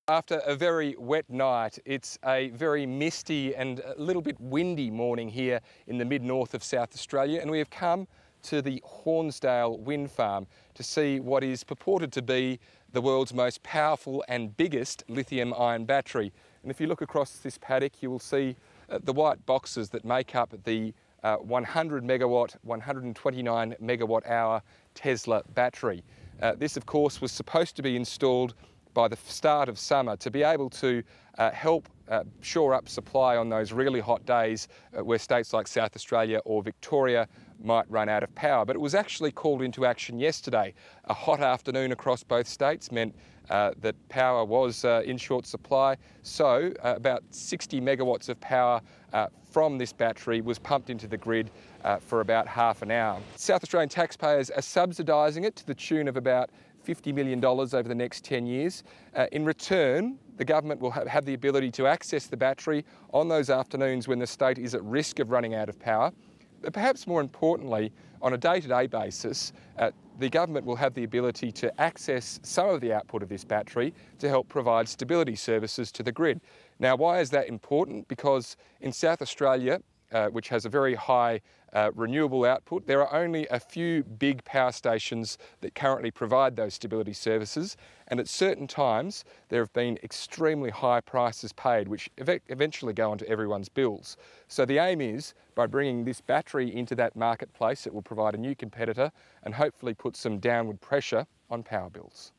After a very wet night, it's a very misty and a little bit windy morning here in the mid-north of South Australia, and we have come to the Hornsdale Wind Farm to see what is purported to be the world's most powerful and biggest lithium-ion battery. And if you look across this paddock, you will see the white boxes that make up the 100 megawatt, 129 megawatt hour Tesla battery. This, of course, was supposed to be installed by the start of summer to be able to help shore up supply on those really hot days where states like South Australia or Victoria might run out of power. But it was actually called into action yesterday. A hot afternoon across both states meant that power was in short supply, so about 60 megawatts of power from this battery was pumped into the grid for about half an hour. South Australian taxpayers are subsidising it to the tune of about $50 million over the next 10 years. In return, the government will have the ability to access the battery on those afternoons when the state is at risk of running out of power. But perhaps more importantly, on a day-to-day basis, the government will have the ability to access some of the output of this battery to help provide stability services to the grid. Now, why is that important? Because in South Australia, which has a very high renewable output, there are only a few big power stations that currently provide those stability services, and at certain times there have been extremely high prices paid, which eventually go onto everyone's bills. So the aim is, by bringing this battery into that marketplace, it will provide a new competitor and hopefully put some downward pressure on power bills.